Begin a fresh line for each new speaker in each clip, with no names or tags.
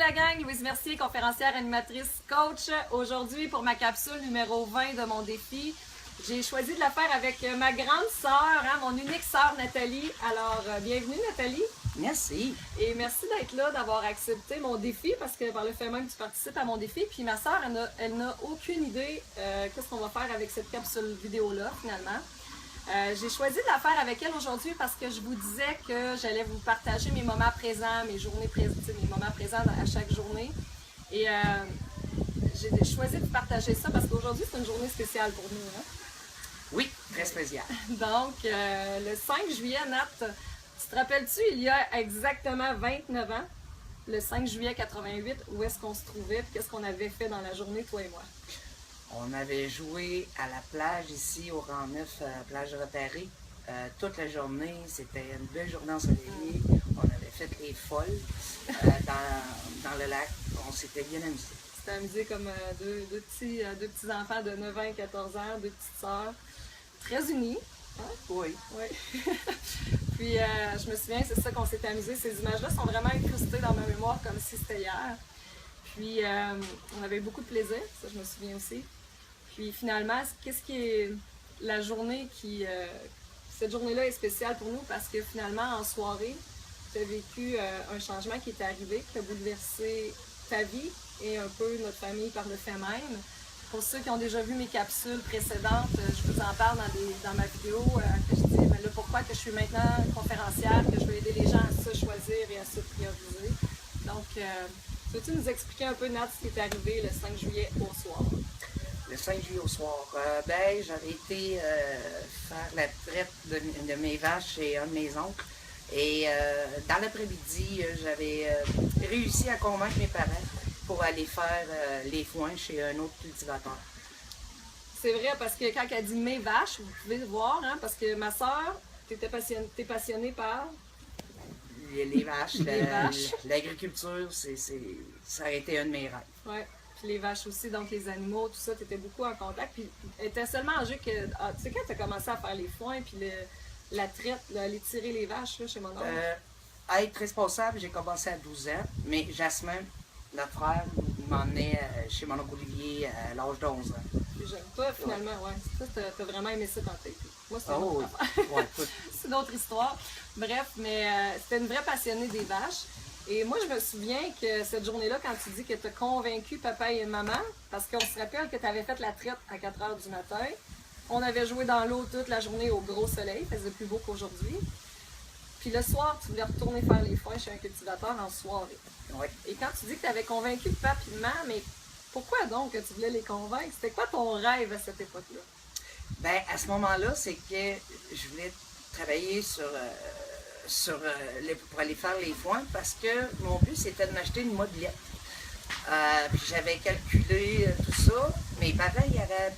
la gang, Louise Mercier, conférencière, animatrice, coach. Aujourd'hui, pour ma capsule numéro 20 de mon défi, j'ai choisi de la faire avec ma grande sœur, mon unique sœur Nathalie. Alors, bienvenue Nathalie.
Merci.
Et merci d'être là, d'avoir accepté mon défi, parce que par le fait même, tu participes à mon défi. Puis ma sœur, elle n'a aucune idée qu'est-ce qu'on va faire avec cette capsule vidéo-là, finalement. J'ai choisi de la faire avec elle aujourd'hui parce que je vous disais que j'allais vous partager mes moments présents, mes journées présentes, mes moments présents à chaque journée. Et j'ai choisi de vous partager ça parce qu'aujourd'hui, c'est une journée spéciale pour nous. Hein?
Oui, très spécial.
Donc, le 5 juillet, Nat, tu te rappelles-tu, il y a exactement 29 ans, le 5 juillet 88, où est-ce qu'on se trouvait et qu'est-ce qu'on avait fait dans la journée, toi et moi?
On avait joué à la plage ici au rang 9, plage Rotary. Toute la journée, c'était une belle journée ensoleillée. On avait fait les folles dans le lac. On s'était bien amusé.
C'était amusé comme deux petits enfants de 9 ans et 14 ans, deux petites sœurs, très unis. Hein?
Oui.
Oui. Puis je me souviens, c'est ça qu'on s'est amusé. Ces images-là sont vraiment incrustées dans ma mémoire comme si c'était hier. Puis on avait eu beaucoup de plaisir, ça je me souviens aussi. Puis finalement, qu'est-ce qui est la journée qui... cette journée-là est spéciale pour nous parce que finalement, en soirée, tu as vécu un changement qui est arrivé, qui a bouleversé ta vie et un peu notre famille par le fait même. Pour ceux qui ont déjà vu mes capsules précédentes, je vous en parle dans ma vidéo que je dis ben là, pourquoi que je suis maintenant conférencière, que je veux aider les gens à se choisir et à se prioriser. Donc, peux-tu nous expliquer un peu, Nat, ce qui est arrivé le 5 juillet au soir?
Le 5 juillet au soir, j'avais été faire la traite de mes vaches chez un de mes oncles. Et dans l'après-midi, j'avais réussi à convaincre mes parents pour aller faire les foins chez un autre cultivateur.
C'est vrai, parce que quand elle dit mes vaches, vous pouvez le voir, hein, parce que ma soeur, t'es passionnée par...
Les vaches, l'agriculture, ça a été un de mes rêves.
Oui, puis les vaches aussi, donc les animaux, tout ça, tu étais beaucoup en contact. Puis elle était seulement âgée que... Ah, tu sais, quand tu as commencé à faire les foins, puis la traite, aller tirer les vaches là, chez mon oncle?
À être responsable, j'ai commencé à 12 ans, mais Jasmin, notre frère, m'emmenait chez mon oncle Olivier à l'âge de 11 ans.
Plus jeune. Toi, finalement, ouais. Ça, t'as vraiment aimé ça quand t'es petit. Moi, c'est une
Oh,
autre affaire.
Ouais,
C'est une autre histoire. Bref, mais c'était une vraie passionnée des vaches. Et moi, je me souviens que cette journée-là, quand tu dis que tu as convaincu papa et maman, parce qu'on se rappelle que tu avais fait la traite à 4 h du matin, on avait joué dans l'eau toute la journée au gros soleil, il faisait plus beau qu'aujourd'hui. Puis le soir, tu voulais retourner faire les foins chez un cultivateur en soirée.
Ouais.
Et quand tu dis que tu avais convaincu papa et maman, mais pourquoi donc que tu voulais les convaincre? C'était quoi ton rêve à cette époque-là?
Ben, à ce moment-là, c'est que je voulais travailler pour aller faire les foins parce que mon but, c'était de m'acheter une mobilette. Puis j'avais calculé tout ça. Mes parents, ils avaient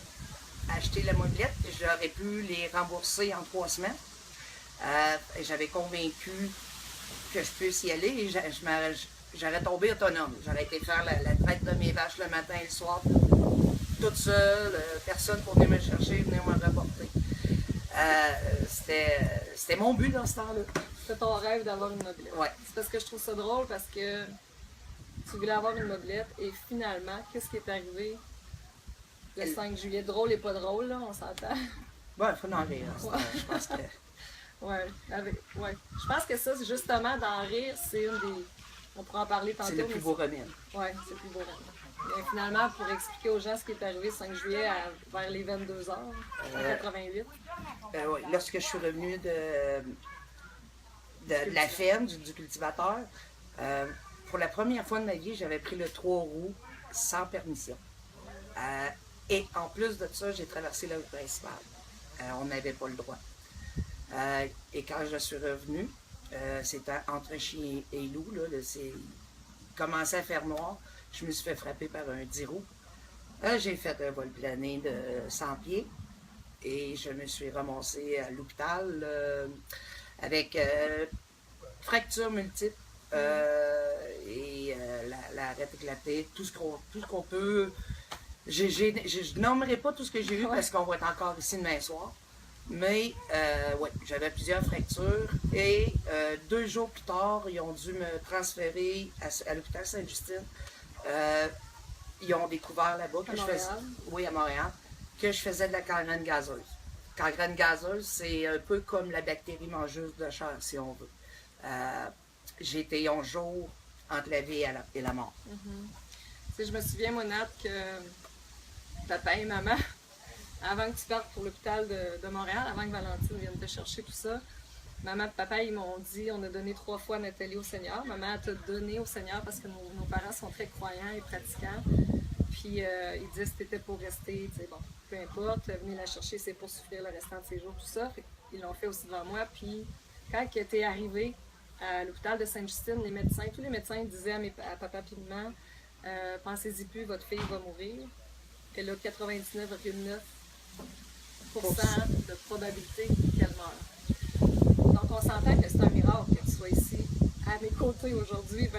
acheté la mobilette et j'aurais pu les rembourser en 3 semaines. J'avais convaincu que je puisse y aller et j'aurais tombé autonome. J'aurais été faire la traite de mes vaches le matin et le soir, toute seule, personne pour venir me chercher, venir me rapporter. C'était mon but dans ce temps-là.
C'était ton rêve d'avoir une mobilette.
Ouais.
C'est parce que je trouve ça drôle parce que tu voulais avoir une mobilette et finalement, qu'est-ce qui est arrivé le 5 juillet? Drôle et pas drôle, là, on s'entend.
Bon, il faut en rire.
Ouais.
Je pense que...
Ouais. Je pense que ça, justement, d'en rire, c'est une des... On pourra en parler tantôt.
C'est le plus beau remède.
Oui, c'est le plus beau remède. Mais finalement, pour expliquer aux gens ce qui est arrivé le 5 juillet vers les 22 h en 88.
Oui. Lorsque je suis revenue de la ferme, du cultivateur, pour la première fois de ma vie, j'avais pris le 3 roues sans permission. Et en plus de ça, j'ai traversé la route principale. On n'avait pas le droit. Et quand je suis revenue, c'était entre chien et loup, là, il commençait à faire noir. Je me suis fait frapper par un 10 roues. J'ai fait un vol plané de 100 pieds et je me suis ramassée à l'hôpital avec fractures multiples et la arête éclatée, tout ce qu'on peut. Je nommerai pas tout ce que j'ai eu parce qu'on va être encore ici demain soir. Mais ouais, j'avais plusieurs fractures et 2 jours plus tard, ils ont dû me transférer à l'hôpital Sainte-Justine. Ils ont découvert là-bas que
À
je faisais,
Montréal.
oui, à Montréal, que je faisais de la gangrène gazeuse. Gangrène gazeuse, c'est un peu comme la bactérie mangeuse de chair, si on veut. J'ai été 11 jours entre la vie et la mort.
Tu sais, je me souviens, mon Nat, que papa et maman, avant que tu partes pour l'hôpital de Montréal, avant que Valentine vienne te chercher tout ça, maman et papa, ils m'ont dit, on a donné 3 fois Nathalie au Seigneur. Maman t'a donné au Seigneur parce que nos parents sont très croyants et pratiquants. Puis ils disaient, si t'étais pour rester, tu sais, bon, peu importe, venez la chercher, c'est pour souffrir le restant de ses jours, tout ça. Fait ils l'ont fait aussi devant moi. Puis quand elle était arrivée à l'hôpital de Sainte-Justine, les médecins, tous les médecins disaient à papa et maman, pensez-y plus, votre fille va mourir. Elle a 99,9% de probabilité qu'elle meure. Donc on s'entend que c'est un miracle que tu sois ici, à mes côtés aujourd'hui,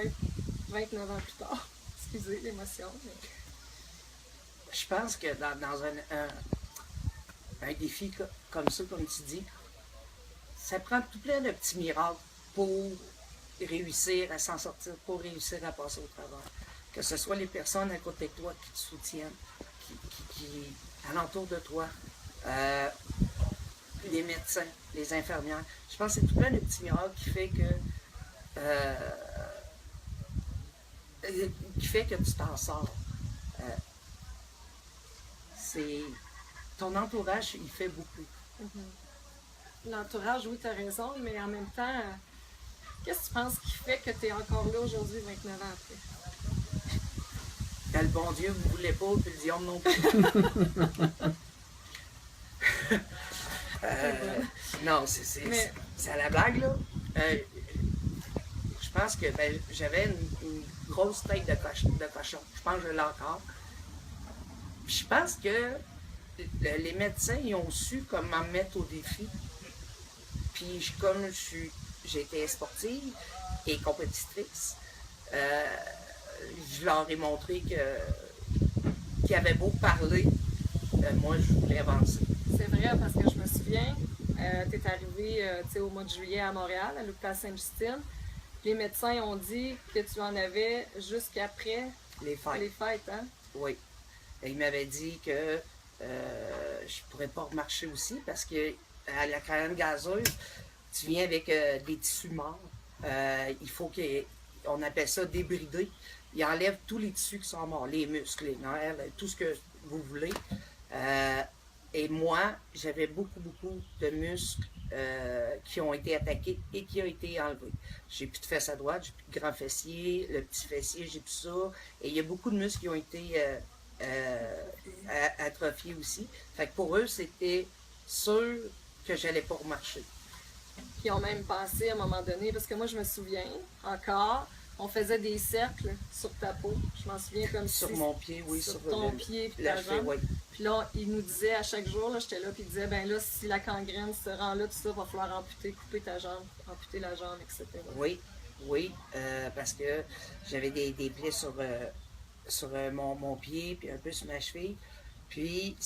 29 ans plus tard. Excusez l'émotion. Mais...
Je pense que dans un défi comme ça, comme tu dis, ça prend tout plein de petits miracles pour réussir à s'en sortir, pour réussir à passer au travers. Que ce soit les personnes à côté de toi qui te soutiennent, qui alentour de toi, les médecins, les infirmières. Je pense que c'est tout plein de petits miracles qui fait que tu t'en sors. C'est ton entourage, il fait beaucoup.
L'entourage, oui, tu as raison, mais en même temps, qu'est-ce que tu penses qui fait que tu es encore là aujourd'hui, 29 ans après?
Quand le bon Dieu ne voulait pas, puis le diable non plus. Non, c'est à la blague, là. Je pense que j'avais une grosse tête de cochon. Je pense que je l'ai encore. Je pense que les médecins, ils ont su comment me mettre au défi. Puis comme j'ai été sportive et compétitrice, je leur ai montré qu'ils avaient beau parler, moi je voulais avancer.
C'est vrai, parce que je me souviens, tu es arrivé au mois de juillet à Montréal, à l'hôpital Sainte-Justine. Les médecins ont dit que tu en avais jusqu'après
les
fêtes, hein?
Oui. Et ils m'avaient dit que je pourrais pas remarcher aussi parce que à la gangrène gazeuse, tu viens avec des tissus morts. Il faut qu'on appelle ça débrider. Ils enlèvent tous les tissus qui sont morts, les muscles, les nerfs, tout ce que vous voulez. Et moi, j'avais beaucoup de muscles qui ont été attaqués et qui ont été enlevés. J'ai plus de fesses à droite, j'ai plus de grand fessier, le petit fessier, j'ai plus ça. Et il y a beaucoup de muscles qui ont été atrophiés aussi. Fait que pour eux, c'était sûr que j'allais pas remarcher.
Qui ont même pensé à un moment donné, parce que moi je me souviens encore, on faisait des cercles sur ta peau. Je m'en souviens comme
sur
si
mon pied, oui,
sur ton pied puis
la
ta
cheville,
jambe.
oui.
Puis là, il nous disait à chaque jour, là, j'étais là, puis il disait, ben là, si la gangrène se rend là, tout ça, va falloir amputer, couper ta jambe, amputer la jambe, etc.
Oui, parce que j'avais des plaies sur mon pied, puis un peu sur ma cheville. Puis,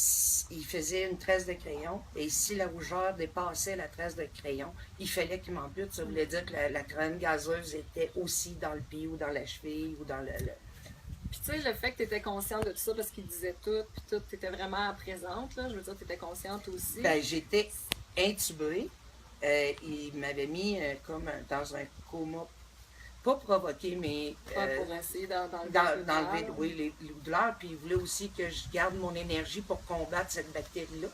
il faisait une tresse de crayon, et si la rougeur dépassait la tresse de crayon, il fallait qu'il m'ampute. Ça voulait dire que la gangrène gazeuse était aussi dans le pied, ou dans la cheville, ou dans le...
Puis tu sais, le fait que tu étais consciente de tout ça, parce qu'il disait tout, puis tout, tu étais vraiment présente, là, je veux dire, tu étais consciente aussi.
Ben, j'étais intubée. Il m'avait mis comme dans un coma, pas provoqué, mais...
pour essayer d'enlever
oui, les douleurs. Puis il voulait aussi que je garde mon énergie pour combattre cette bactérie-là.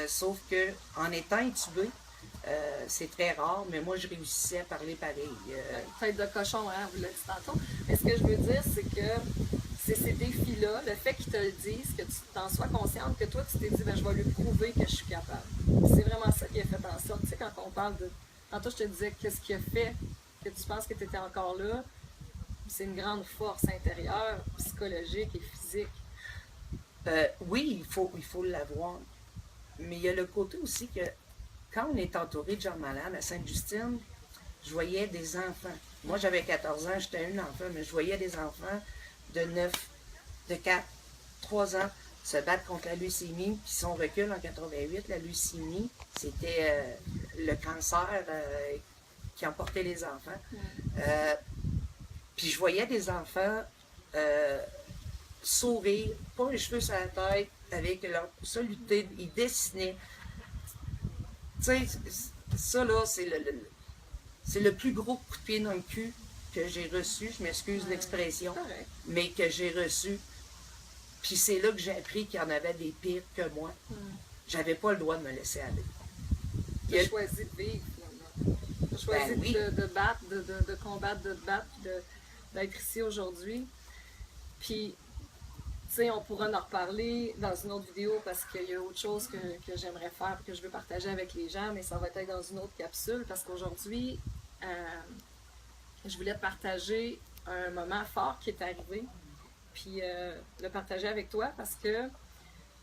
Sauf que en étant intubée, c'est très rare, mais moi je réussissais à parler pareil.
Tête de cochon, hein, vous l'avez dit tantôt. Mais ce que je veux dire, c'est que c'est ces défis-là, le fait qu'ils te le disent, que tu t'en sois consciente, que toi tu t'es dit, ben, je vais lui prouver que je suis capable. C'est vraiment ça qui a fait en sorte. Tu sais, quand on parle de. Tantôt, je te disais, qu'est-ce qui a fait que tu penses que tu étais encore là? C'est une grande force intérieure, psychologique et physique.
Oui, il faut l'avoir. Mais il y a le côté aussi que quand on est entouré de gens malades à Sainte-Justine, je voyais des enfants. Moi, j'avais 14 ans, j'étais un enfant, mais je voyais des enfants de 9, de 4, 3 ans, se battre contre la leucémie, puis son recul en 88, la leucémie, c'était le cancer qui emportait les enfants. Puis je voyais des enfants sourire, pas les cheveux sur la tête, avec leur soluté, ils dessinaient. Tu sais, ça là, c'est le plus gros coup de pied dans le cul que j'ai reçu, je m'excuse de l'expression, mais que j'ai reçu. Puis c'est là que j'ai appris qu'il y en avait des pires que moi. J'avais pas le droit de me laisser aller.
Tu as choisi de vivre, finalement. Tu as choisi
oui.
de battre, de combattre, de te battre, d'être ici aujourd'hui. Puis, tu sais, on pourra en reparler dans une autre vidéo parce qu'il y a autre chose que j'aimerais faire, que je veux partager avec les gens, mais ça va être dans une autre capsule parce qu'aujourd'hui, je voulais te partager un moment fort qui est arrivé, puis le partager avec toi parce que, tu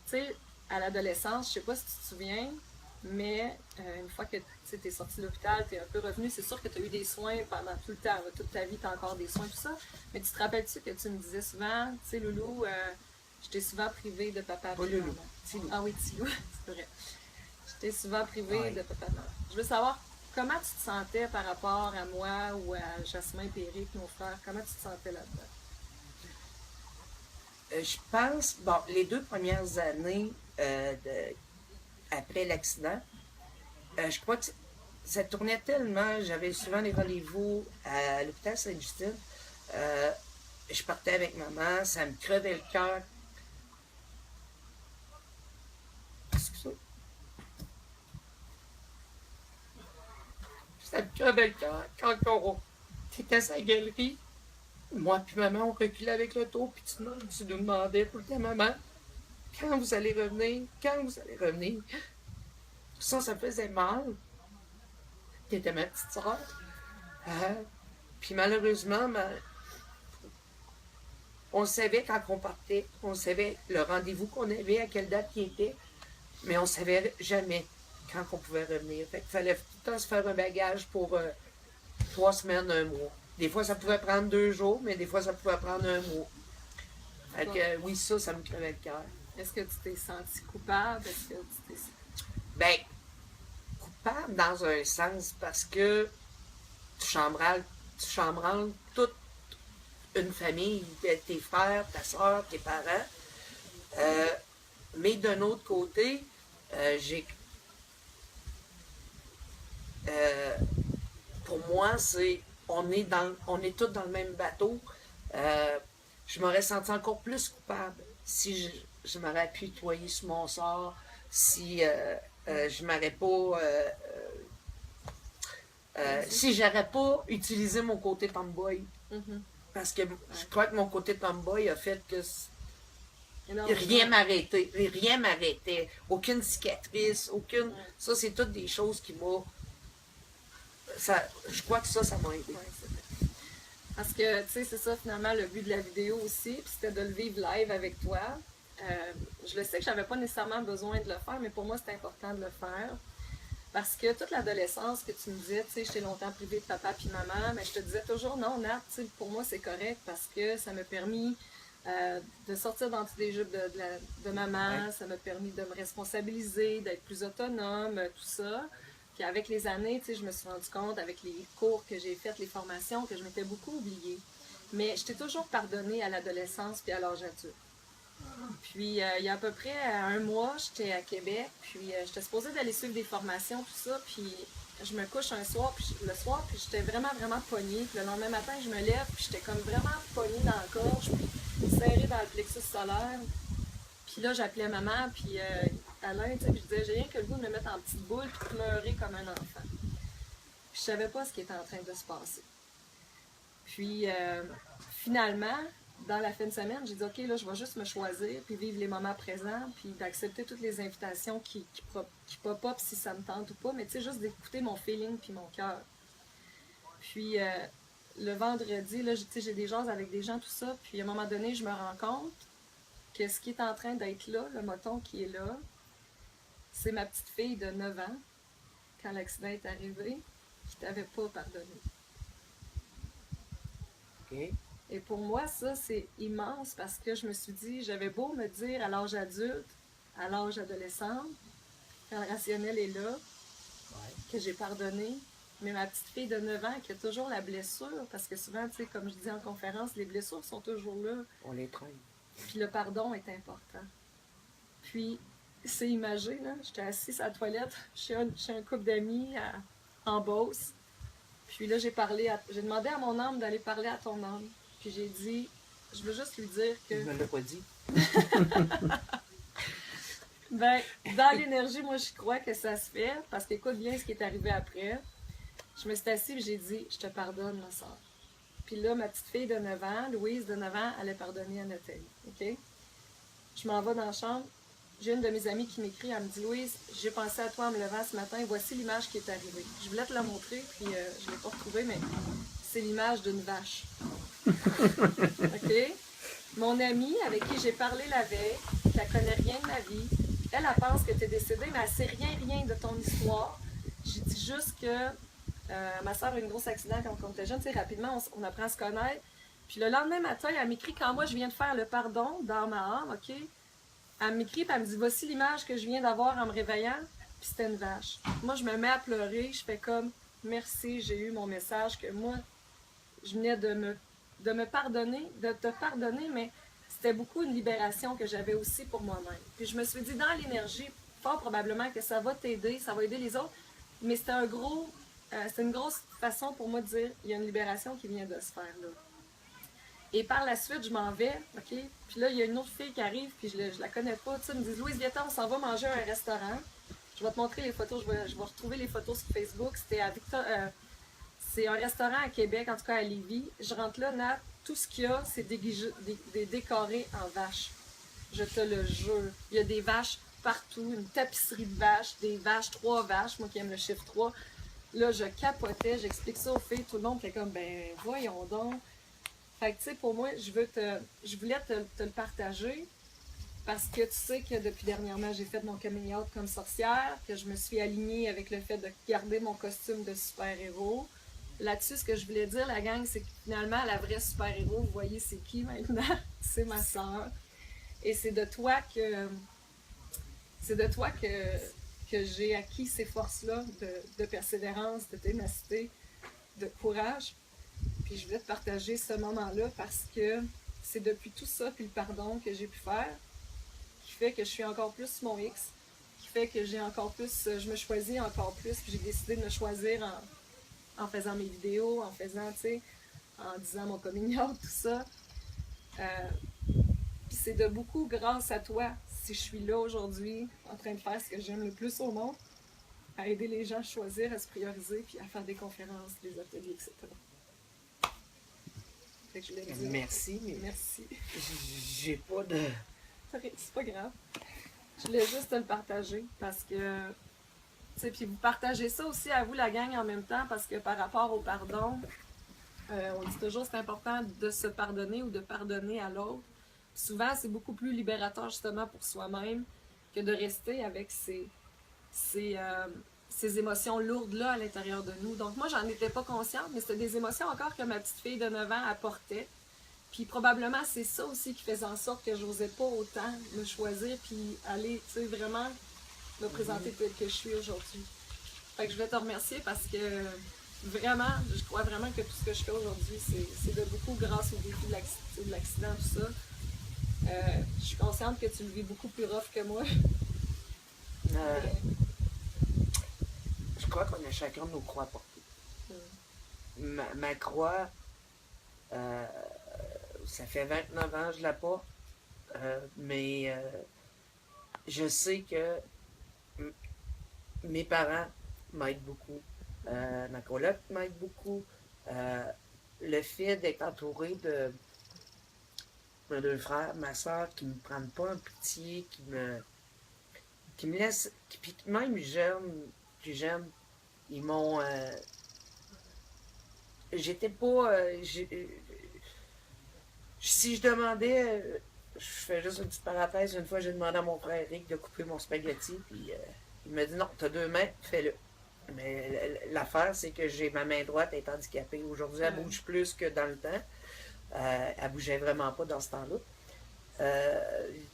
sais, à l'adolescence, je sais pas si tu te souviens, mais une fois que tu es sorti de l'hôpital, tu es un peu revenu, c'est sûr que tu as eu des soins pendant tout le temps, là, toute ta vie, tu as encore des soins, tout ça, mais tu te rappelles-tu que tu me disais souvent, tu sais, Loulou, je t'ai souvent privée de papa et de maman. Tilou. Ah oui, Tilou, c'est vrai. Je t'ai souvent privée de papa et maman. Je veux savoir comment tu te sentais par rapport à moi ou à Jasmin et Eric, nos frères, comment tu te sentais là-dedans?
Je pense, bon, les 2 premières années après l'accident, je crois que ça tournait tellement, j'avais souvent des rendez-vous à l'hôpital Sainte-Justine. Je partais avec maman, ça me crevait le cœur. Excusez. Ça me crevait le cœur quand on était à la galerie. Moi puis maman, on reculait avec l'auto, puis tu nous demandais tout le temps, maman, quand vous allez revenir? Quand vous allez revenir? Ça faisait mal. T'étais ma petite soeur. Puis malheureusement, on savait quand on partait, on savait le rendez-vous qu'on avait, à quelle date il était, mais on savait jamais quand on pouvait revenir. Fait qu'il fallait tout le temps se faire un bagage pour 3 semaines, 1 mois. Des fois, ça pouvait prendre 2 jours, mais des fois, ça pouvait prendre 1 mois. Fait que oui, ça me crevait le cœur.
Est-ce que tu t'es senti coupable? Est-ce que tu t'es...
Ben, coupable dans un sens parce que tu chambranles toute une famille, tes frères, ta soeur, tes parents. Mais d'un autre côté, pour moi, on est tous dans le même bateau. Je m'aurais senti encore plus coupable si je m'aurais apitoyé sur mon sort, si je m'aurais pas... si j'aurais pas utilisé mon côté tomboy. Parce que je crois que mon côté tomboy a fait que rien m'arrêtait. Aucune cicatrice, aucune... Ça, c'est toutes des choses qui m'ont... Je crois que ça m'a aidé.
Ouais, parce que, tu sais, c'est ça, finalement, le but de la vidéo aussi, puis c'était de le vivre live avec toi. Je le sais que j'avais pas nécessairement besoin de le faire, mais pour moi, c'était important de le faire. Parce que toute l'adolescence que tu me disais, tu sais, j'étais longtemps privée de papa puis maman, mais je te disais toujours, non, Nat, tu sais, pour moi, c'est correct parce que ça m'a permis de sortir dans tous les jeux de maman, ça m'a permis de me responsabiliser, d'être plus autonome, tout ça. Puis avec les années, tu sais, je me suis rendu compte, avec les cours que j'ai faits, les formations, que je m'étais beaucoup oubliée. Mais je t'ai toujours pardonné à l'adolescence puis à l'âge adulte. Puis il y a à peu près 1 mois, j'étais à Québec, puis j'étais supposée d'aller suivre des formations, tout ça, puis je me couche le soir, puis j'étais vraiment, vraiment pognée. Puis le lendemain matin, je me lève, puis j'étais comme vraiment pognée dans la gorge, puis serrée dans le plexus solaire. Puis là, j'appelais maman, puis Alain, tu sais, puis je disais, j'ai rien que le goût de me mettre en petite boule, puis de pleurer comme un enfant. Puis je savais pas ce qui était en train de se passer. Puis finalement, dans la fin de semaine, j'ai dit, OK, là, je vais juste me choisir, puis vivre les moments présents, puis d'accepter toutes les invitations qui pop-up si ça me tente ou pas, mais tu sais, juste d'écouter mon feeling puis mon cœur. Puis le vendredi, là, j'ai des jases avec des gens, tout ça, puis à un moment donné, je me rends compte que ce qui est en train d'être là, le moton qui est là, c'est ma petite fille de 9 ans, quand l'accident est arrivé, qui t'avait pas pardonné.
OK.
Et pour moi, ça, c'est immense parce que je me suis dit, j'avais beau me dire à l'âge adulte, à l'âge adolescent, quand le rationnel est là,
Ouais.
que j'ai pardonné, mais ma petite fille de 9 ans qui a toujours la blessure, parce que souvent, tu sais, comme je dis en conférence, les blessures sont toujours là,
On les traîne.
puis le pardon est important. Puis, c'est imagé, là, j'étais assise à la toilette chez un couple d'amis en Beauce, puis là, j'ai demandé à mon âme d'aller parler à ton âme, puis j'ai dit, je veux juste lui dire que...
Il me l'a pas dit.
Ben, dans l'énergie, moi, je crois que ça se fait, parce qu'écoute bien ce qui est arrivé après. Je me suis assise et j'ai dit, je te pardonne, ma soeur. Puis là, ma petite fille de 9 ans, Louise de 9 ans, elle a pardonné à Nathalie. OK? Je m'en vais dans la chambre. J'ai une de mes amies qui m'écrit, elle me dit, Louise, j'ai pensé à toi en me levant ce matin, voici l'image qui est arrivée. Je voulais te la montrer, puis je ne l'ai pas retrouvée, mais c'est l'image d'une vache. OK? Mon amie, avec qui j'ai parlé la veille, qui ne connaît rien de ma vie, elle pense que tu es décédée, mais elle ne sait rien de ton histoire. J'ai dit juste que ma soeur a eu un gros accident quand on était jeune. Tu sais, rapidement, on apprend à se connaître. Puis le lendemain matin, elle m'écrit, quand moi je viens de faire le pardon dans ma âme, OK? Elle m'écrit, puis elle me dit, voici l'image que je viens d'avoir en me réveillant. Puis c'était une vache. Moi, je me mets à pleurer. Je fais comme, merci, j'ai eu mon message que moi, je venais de me pardonner, de te pardonner, mais c'était beaucoup une libération que j'avais aussi pour moi-même. Puis je me suis dit, dans l'énergie, fort probablement que ça va t'aider, ça va aider les autres, mais c'était une grosse façon pour moi de dire, il y a une libération qui vient de se faire là. Et par la suite, je m'en vais, OK? Puis là, il y a une autre fille qui arrive, puis je la connais pas, tu sais, elle me dit, Louise, viens, on s'en va manger à un restaurant. Je vais te montrer les photos, je vais retrouver les photos sur Facebook. C'était à c'est un restaurant à Québec, en tout cas à Lévis. Je rentre là, Nat, tout ce qu'il y a, c'est des décorés en vaches. Je te le jure. Il y a des vaches partout, une tapisserie de vaches, des vaches, 3 vaches, moi qui aime le chiffre 3. Là, je capotais, j'explique ça aux filles, tout le monde fait comme, ben voyons donc. Fait que tu sais, pour moi, je voulais te le partager parce que tu sais que depuis dernièrement, j'ai fait mon coming out comme sorcière, que je me suis alignée avec le fait de garder mon costume de super-héros. Là-dessus, ce que je voulais dire, la gang, c'est que finalement, la vraie super-héros, vous voyez, c'est qui maintenant? C'est ma soeur. Et c'est de toi que j'ai acquis ces forces-là de persévérance, de ténacité, de courage. Puis je voulais te partager ce moment-là parce que c'est depuis tout ça, puis le pardon que j'ai pu faire, qui fait que je suis encore plus mon X, qui fait que j'ai encore plus, je me choisis encore plus, puis j'ai décidé de me choisir en faisant mes vidéos, en faisant, tu sais, en disant mon coming out, tout ça. Puis c'est de beaucoup grâce à toi si je suis là aujourd'hui, en train de faire ce que j'aime le plus au monde, à aider les gens à choisir, à se prioriser, puis à faire des conférences, des ateliers, etc. Fait que je voulais te dire,
Merci, mais
merci.
j'ai pas de...
C'est pas grave. Je voulais juste te le partager parce que, tu sais, puis vous partagez ça aussi à vous, la gang, en même temps, parce que par rapport au pardon, on dit toujours que c'est important de se pardonner ou de pardonner à l'autre. Souvent, c'est beaucoup plus libérateur justement pour soi-même que de rester avec ces émotions lourdes-là à l'intérieur de nous. Donc moi, j'en étais pas consciente, mais c'était des émotions encore que ma petite fille de 9 ans apportait. Puis probablement, c'est ça aussi qui faisait en sorte que j'osais pas autant me choisir puis aller, tu sais, vraiment me présenter tel que je suis aujourd'hui. Fait que je vais te remercier parce que vraiment, je crois vraiment que tout ce que je fais aujourd'hui, c'est de beaucoup grâce au défi de l'accident, tout ça. Je suis consciente que tu le vis beaucoup plus rough que moi.
Je crois qu'on a chacun nos croix à porter. Ma croix, ça fait 29 ans que je la porte, mais je sais que mes parents m'aident beaucoup. Ma coloc m'aide beaucoup. Le fait d'être entouré de mes 2 frères, ma soeur, qui ne me prennent pas en pitié, qui me laissent, puis même plus jeunes, ils m'ont... j'étais pas... si je demandais... je fais juste une petite parenthèse, une fois j'ai demandé à mon frère Eric de couper mon spaghetti, puis il m'a dit non, t'as 2 mains, fais-le. Mais l'affaire, c'est que j'ai ma main droite est handicapée. Aujourd'hui, elle bouge plus que dans le temps. Elle bougeait vraiment pas dans ce temps-là.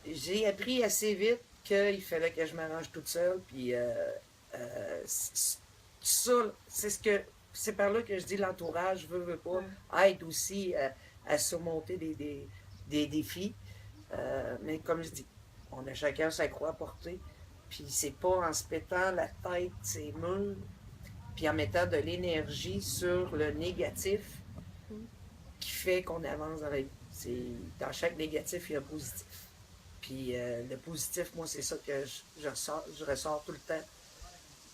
J'ai appris assez vite qu'il fallait que je m'arrange toute seule, puis ça, c'est par là que je dis l'entourage veut pas, aide aussi à surmonter des défis. Mais comme je dis, on a chacun sa croix à porter, puis c'est pas en se pétant la tête ses murs, puis en mettant de l'énergie sur le négatif qui fait qu'on avance dans la vie. Dans chaque négatif, il y a un positif. Puis le positif, moi, c'est ça que je ressors tout le temps,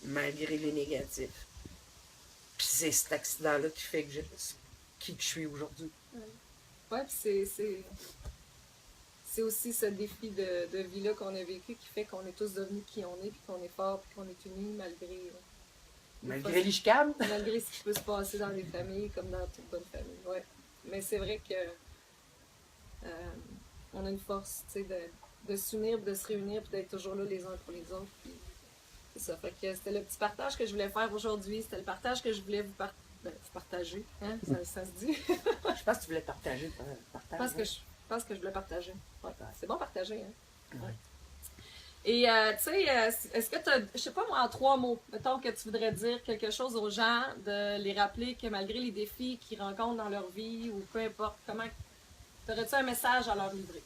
malgré les négatifs. Puis c'est cet accident-là qui fait que qui je suis aujourd'hui.
Ouais, puis c'est aussi ce défi de vie-là qu'on a vécu qui fait qu'on est tous devenus qui on est, puis qu'on est fort, puis qu'on est unis
Malgré les chicanes.
Malgré ce qui peut se passer dans les familles, comme dans toute bonne famille. Ouais. Mais c'est vrai que on a une force, tu sais, de s'unir, de se réunir, puis d'être toujours là les uns pour les autres. Puis c'est ça. Fait que c'était le petit partage que je voulais faire aujourd'hui. C'était le partage que je voulais vous partager. Hein? Ça se dit.
Je pense que tu voulais partager.
Je pense que je voulais partager. Ouais. C'est bon partager. Hein?
Ouais.
Et tu sais, est-ce que tu as, je sais pas moi, en 3 mots, mettons que tu voudrais dire quelque chose aux gens, de les rappeler que malgré les défis qu'ils rencontrent dans leur vie, ou peu importe, comment, aurais-tu un message à leur livrer?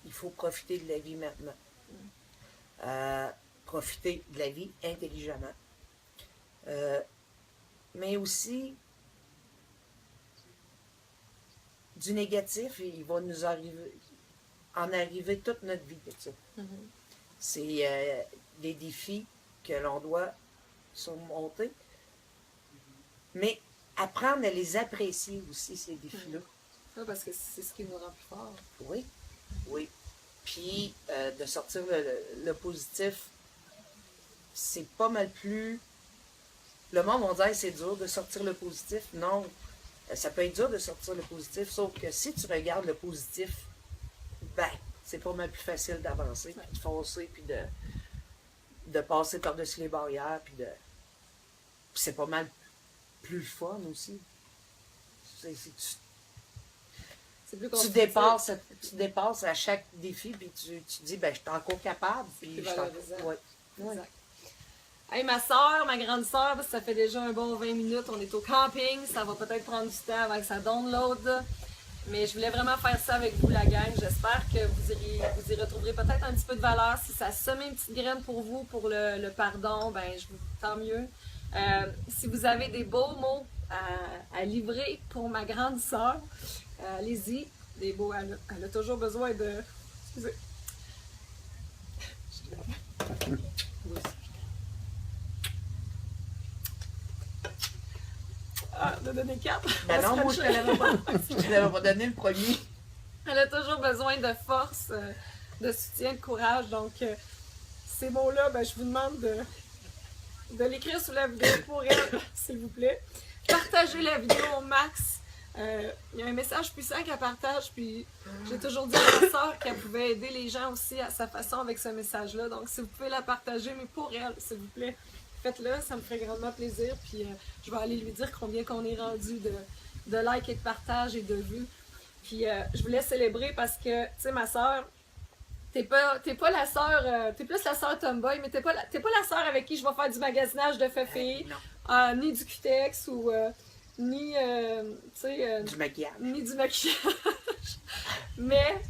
Il faut profiter de la vie maintenant. Profiter de la vie intelligemment. Mais aussi, du négatif, il va nous arriver toute notre vie de ça. C'est des défis que l'on doit surmonter, mais apprendre à les apprécier aussi, ces défis-là.
Ouais, parce que c'est ce qui nous rend plus forts.
Oui, oui. Puis, de sortir le positif, c'est pas mal plus... Le monde va dire c'est dur de sortir le positif. Non, ça peut être dur de sortir le positif, sauf que si tu regardes le positif, ben, c'est pas mal plus facile d'avancer, puis de foncer, puis de passer par-dessus les barrières, puis c'est pas mal plus fun aussi. Tu dépasses à chaque défi, puis tu dis, ben, je suis encore capable. Puis
Exact. Hey, ma soeur, ma grande soeur, parce que ça fait déjà un bon 20 minutes, on est au camping, ça va peut-être prendre du temps avant que ça download. Mais je voulais vraiment faire ça avec vous, la gang. J'espère que vous y retrouverez peut-être un petit peu de valeur. Si ça sème une petite graine pour vous, pour le pardon, ben tant mieux. Si vous avez des beaux mots à livrer pour ma grande soeur, allez-y. Des beaux, elle a toujours besoin de... Excusez. De donner 4.
Ben non, moi je te l'avais pas. Je te l'avais pas donné le premier.
Elle a toujours besoin de force, de soutien, de courage. Donc, ces mots-là, ben, je vous demande de l'écrire sous la vidéo pour elle, s'il vous plaît. Partagez la vidéo au max. Il y a un message puissant qu'elle partage, puis j'ai toujours dit à ma soeur qu'elle pouvait aider les gens aussi à sa façon avec ce message-là. Donc, si vous pouvez la partager, mais pour elle, s'il vous plaît, faites-le, ça me ferait grandement plaisir. Puis, je vais aller lui dire combien qu'on est rendu de likes et de partages et de vues. Puis, je voulais célébrer parce que, tu sais, ma soeur, t'es pas la soeur, t'es plus la soeur tomboy, mais t'es pas la soeur avec qui je vais faire du magasinage de filles, ni du cutex ou... ni
du maquillage.
Ni du maquillage. Mais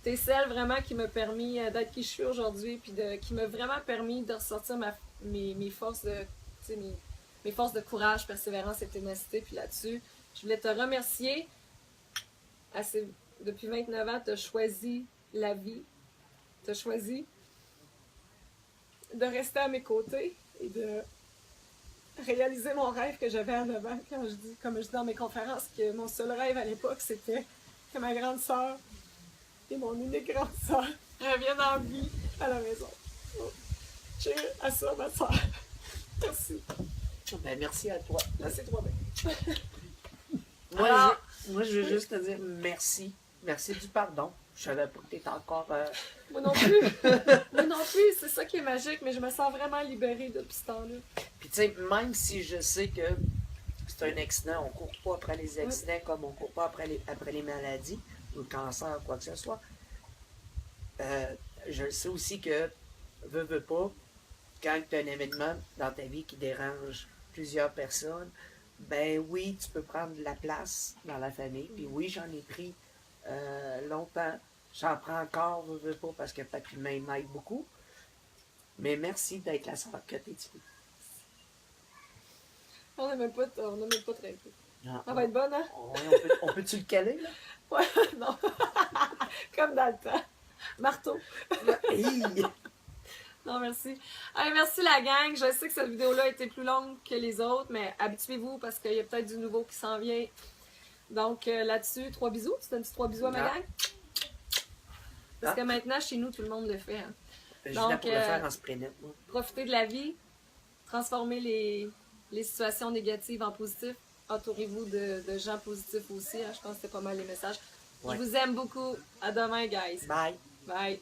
t'es celle vraiment qui m'a permis d'être qui je suis aujourd'hui, puis qui m'a vraiment permis de ressortir mes forces mes forces de courage, persévérance et ténacité. Puis là-dessus, je voulais te remercier. Depuis 29 ans, tu as choisi la vie. Tu as choisi de rester à mes côtés et de réaliser mon rêve que j'avais en avant. Comme je dis dans mes conférences, que mon seul rêve à l'époque, c'était que ma grande sœur et mon unique grande sœur reviennent en vie à la maison. Cheers à ça, ma sœur. Merci.
Ben, merci à toi.
Merci toi-même.
Moi, je veux juste te dire merci. Merci du pardon. Je savais pas que tu étais encore...
Moi non plus. Moi non plus. C'est ça qui est magique, mais je me sens vraiment libérée depuis ce temps-là.
Puis tu sais, même si je sais que
c'est un accident, on ne court pas après les accidents comme on ne court pas après les maladies ou le cancer ou quoi que ce soit. Je sais aussi que, veux pas, quand tu as un événement dans ta vie qui dérange plusieurs personnes, ben oui, tu peux prendre de la place dans la famille. Puis oui, j'en ai pris longtemps. J'en prends encore, veux pas, parce que papy m'aide beaucoup. Mais merci d'être la sœur que t'es.
On n'a même pas très peu.
Ah,
Ça va être bonne, hein?
On peut-tu le caler, là?
Ouais, non. Comme dans le temps. Marteau.
Hi!
Non, merci. Allez, merci la gang. Je sais que cette vidéo-là a été plus longue que les autres, mais habituez-vous parce qu'il y a peut-être du nouveau qui s'en vient. Donc là-dessus, 3 bisous. Tu donnes 3 bisous à ma gang? Parce que maintenant, chez nous, tout le monde le fait. Hein.
Je viens pour le faire en sprinette, moi.
Profitez de la vie. Transformez les situations négatives en positives. Entourez-vous de gens positifs aussi. Hein. Je pense que c'était pas mal les messages. Ouais. Je vous aime beaucoup. À demain, guys.
Bye.
Bye.